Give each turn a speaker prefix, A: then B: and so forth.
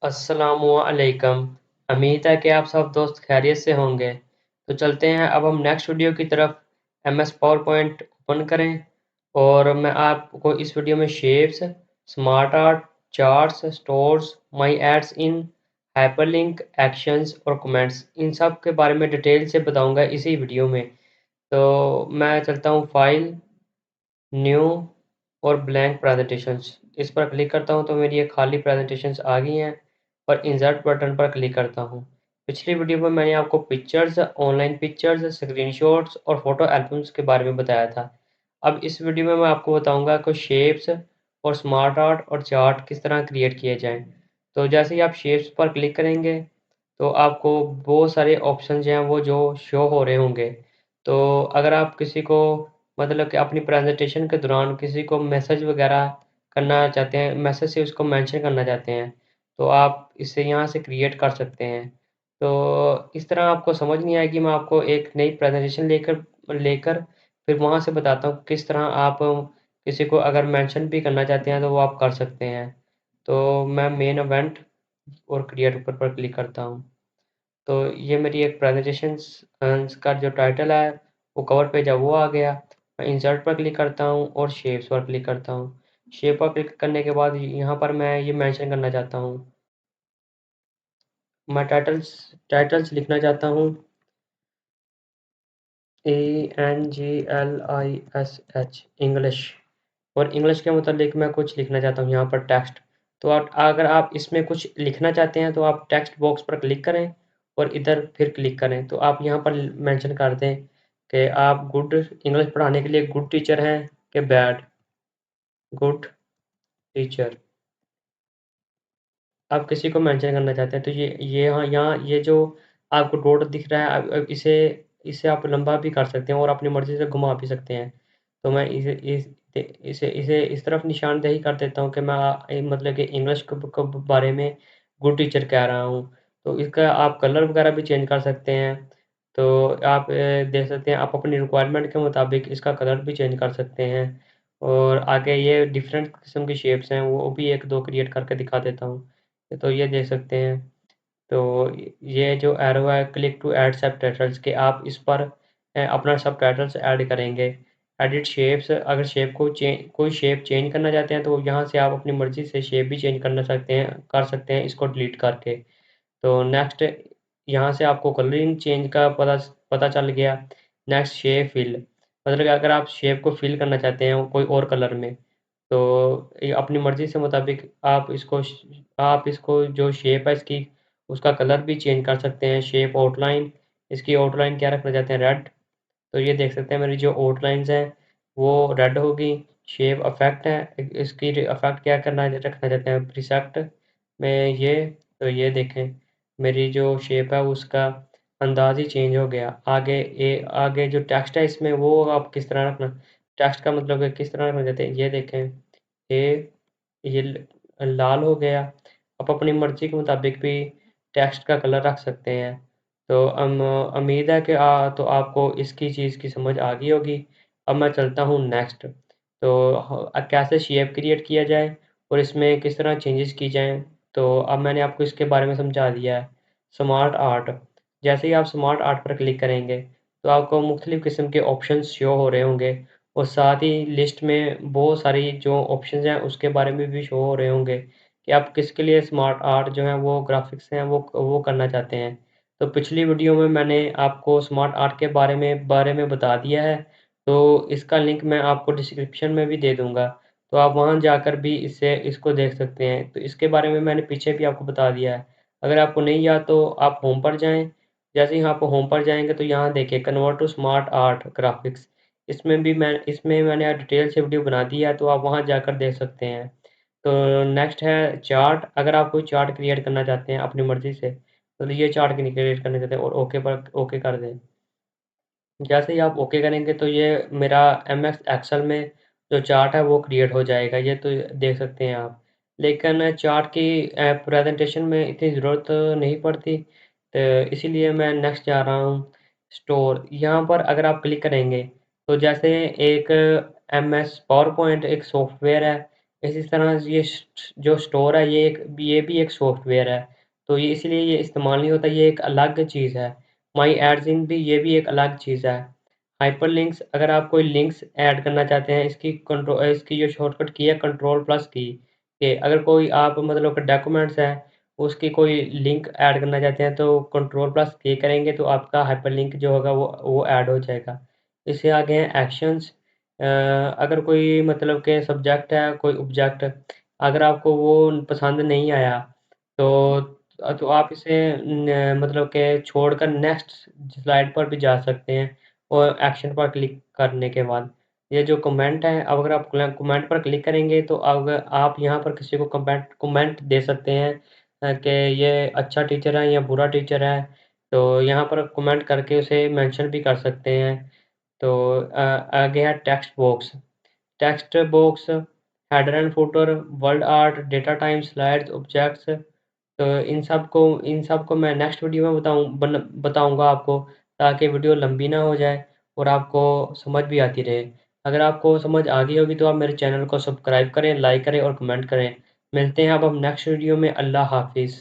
A: अस्सलामुअलैकुम। उम्मीद है कि आप सब दोस्त खैरियत से होंगे। तो चलते हैं अब हम नेक्स्ट वीडियो की तरफ। एमएस पावर पॉइंट ओपन करें और मैं आपको इस वीडियो में shapes, smart art, charts, stores, my adds in, hyperlink, actions और कमेंट्स इन सब के बारे में डिटेल से बताऊंगा इसी वीडियो में। तो मैं चलता हूँ फाइल, न्यू और ब्लैंक प्रेजेंटेशंस। इस पर क्लिक करता हूँ तो मेरी ये खाली प्रेजेंटेशंस आ गई हैं और इंसर्ट बटन पर क्लिक करता हूँ। पिछली वीडियो में मैंने आपको पिक्चर्स, ऑनलाइन पिक्चर्स, स्क्रीनशॉट्स और फोटो एल्बम्स के बारे में बताया था। अब इस वीडियो में मैं आपको बताऊंगा कि शेप्स और स्मार्ट आर्ट और चार्ट किस तरह क्रिएट किए जाएं। तो जैसे ही आप शेप्स पर क्लिक करेंगे तो आपको बहुत सारे ऑप्शन जो हैं वो जो शो हो रहे होंगे। तो अगर आप किसी को मतलब कि अपनी प्रेजेंटेशन के दौरान किसी को मैसेज वगैरह करना चाहते हैं, मैसेज से उसको मेंशन करना चाहते हैं, तो आप इसे यहाँ से क्रिएट कर सकते हैं। तो इस तरह आपको समझ नहीं आएगी, मैं आपको एक नई प्रेजेंटेशन लेकर लेकर फिर वहाँ से बताता हूँ किस तरह आप किसी को अगर मेंशन भी करना चाहते हैं तो वो आप कर सकते हैं। तो मैं मेन इवेंट और क्रिएट ऊपर पर क्लिक करता हूँ। तो ये मेरी एक प्रेजेंटेशन का जो टाइटल है वो कवर पेज है वो आ गया। मैं इंसर्ट पर क्लिक करता हूँ और शेप्स पर क्लिक करता हूँ। शेप पर क्लिक करने के बाद यहाँ पर मैं ये मेंशन करना चाहता हूँ, मैं टाइटल्स टाइटल्स लिखना चाहता हूँ ANGLISH इंग्लिश। और इंग्लिश के मुतालिक मैं कुछ लिखना चाहता हूँ यहाँ पर टेक्स्ट। तो अगर आप इसमें कुछ लिखना चाहते हैं तो आप टेक्स्ट बॉक्स पर क्लिक करें और इधर फिर क्लिक करें। तो आप यहाँ पर मेंशन कर दें कि आप गुड इंग्लिश पढ़ाने के लिए गुड टीचर हैं कि बैड गुड टीचर। आप किसी को मेंशन करना चाहते हैं तो ये यहाँ ये जो आपको डॉट दिख रहा है, अब इसे इसे आप लंबा भी कर सकते हैं और अपनी मर्ज़ी से घुमा भी सकते हैं। तो मैं इसे इसे इस तरफ निशानदेही कर देता हूँ कि मैं मतलब कि इंग्लिश के बारे में गुड टीचर कह रहा हूँ। तो इसका आप कलर वगैरह भी चेंज कर सकते हैं। तो आप देख सकते हैं, आप अपनी रिक्वायरमेंट के मुताबिक इसका कलर भी चेंज कर सकते हैं। और आगे ये डिफरेंट किस्म की शेप्स हैं, वो भी 1-2 क्रिएट करके दिखा देता हूँ। तो ये देख सकते हैं। तो ये जो एरो है, क्लिक टू ऐड सबटाइटल्स, के आप इस पर अपना सबटाइटल्स ऐड करेंगे। एडिट शेप्स, अगर शेप को कोई शेप चेंज करना चाहते हैं तो यहाँ से आप अपनी मर्ज़ी से शेप भी चेंज कर सकते हैं इसको डिलीट करके। तो नेक्स्ट यहाँ से आपको कलरिंग चेंज का पता पता चल गया। नेक्स्ट शेप फिल, मतलब कि अगर आप शेप को फिल करना चाहते हैं कोई और कलर में, तो ये अपनी मर्ज़ी से मुताबिक आप इसको जो शेप है इसकी, उसका कलर भी चेंज कर सकते हैं। शेप आउटलाइन, इसकी आउटलाइन क्या रखना चाहते हैं, रेड। तो ये देख सकते हैं मेरी जो आउटलाइंस हैं वो रेड होगी। शेप अफेक्ट है, इसकी अफेक्ट क्या करना रखना चाहते हैं, प्रीसेट में ये। तो ये देखें मेरी जो शेप है उसका अंदाज ही चेंज हो गया। आगे जो टेक्स्ट है इसमें वो आप किस तरह रखना, टेक्स्ट का मतलब है किस तरह रखना चाहते हैं, ये देखें ये लाल हो गया। आप अपनी मर्ज़ी के मुताबिक भी टेक्स्ट का कलर रख सकते हैं। तो उम्मीद है कि तो आपको इसकी चीज़ की समझ आ गई होगी। अब मैं चलता हूँ नेक्स्ट। तो कैसे शेप क्रिएट किया जाए और इसमें किस तरह चेंजेस की जाएँ, तो अब मैंने आपको इसके बारे में समझा दिया है। स्मार्ट आर्ट, जैसे ही आप स्मार्ट आर्ट पर क्लिक करेंगे तो आपको मुख्तलिफ़ किस्म के ऑप्शंस शो हो रहे होंगे और साथ ही लिस्ट में बहुत सारी जो ऑप्शंस हैं उसके बारे में भी शो हो रहे होंगे कि आप किसके लिए स्मार्ट आर्ट जो है वो ग्राफिक्स हैं वो करना चाहते हैं। तो पिछली वीडियो में मैंने आपको स्मार्ट आर्ट के बारे में बता दिया है। तो इसका लिंक मैं आपको डिस्क्रिप्शन में भी दे दूँगा। तो आप वहाँ जाकर भी इसको देख सकते हैं। तो इसके बारे में मैंने पीछे भी आपको बता दिया है। अगर आपको नहीं याद तो आप होम पर जाएँ। जैसे ही आप होम पर जाएँगे तो यहाँ देखिए convert to smart art graphics. इसमें मैंने डिटेल से वीडियो बना दी है, तो आप वहाँ जाकर देख सकते हैं। तो नेक्स्ट है चार्ट, अगर आप कोई चार्ट क्रिएट करना चाहते हैं अपनी मर्ज़ी से, तो ये चार्ट क्रिएट करना चाहते हैं और ओके कर दें। जैसे ही आप ओके करेंगे तो ये मेरा एमएस एक्सेल में जो चार्ट है वो क्रिएट हो जाएगा, ये तो देख सकते हैं आप। लेकिन चार्ट की प्रेजेंटेशन में इतनी ज़रूरत नहीं पड़ती, तो इसीलिए मैं नेक्स्ट जा रहा हूँ स्टोर। यहाँ पर अगर आप क्लिक करेंगे तो जैसे एक एमएस पावर पॉइंट एक सॉफ्टवेयर है, इसी तरह ये जो स्टोर है ये भी एक सॉफ्टवेयर है, तो ये इसलिए ये इस्तेमाल नहीं होता, ये एक अलग चीज़ है। माई एड्स इन भी ये भी एक अलग चीज़ है। हाइपरलिंक्स अगर आप कोई लिंक्स ऐड करना चाहते हैं, इसकी जो शॉर्टकट की है कंट्रोल प्लस की, कि अगर कोई आप मतलब कि डॉक्यूमेंट्स है, उसकी कोई लिंक ऐड करना चाहते हैं तो कंट्रोल प्लस के करेंगे तो आपका हाइपरलिंक जो होगा वो ऐड हो जाएगा। इससे आगे हैं एक्शंस। अगर कोई मतलब के सब्जेक्ट है, कोई ऑब्जेक्ट, अगर आपको वो पसंद नहीं आया, तो आप इसे मतलब के छोड़कर नेक्स्ट स्लाइड पर भी जा सकते हैं और एक्शन पर क्लिक करने के बाद ये जो कमेंट है, अब अगर आप कमेंट पर क्लिक करेंगे तो अगर आप यहाँ पर किसी को कमेंट कमेंट दे सकते हैं कि ये अच्छा टीचर है या बुरा टीचर है, तो यहाँ पर कमेंट करके उसे मेंशन भी कर सकते हैं। तो आगे है text box, header and footer, word art, data time, slides, objects. तो इन सब को मैं नेक्स्ट वीडियो में बताऊंगा आपको, ताकि वीडियो लंबी ना हो जाए और आपको समझ भी आती रहे। अगर आपको समझ आ गई होगी तो आप मेरे चैनल को सब्सक्राइब करें, लाइक करें और कमेंट करें। मिलते हैं अब हम नेक्स्ट वीडियो में। अल्लाह हाफिज़।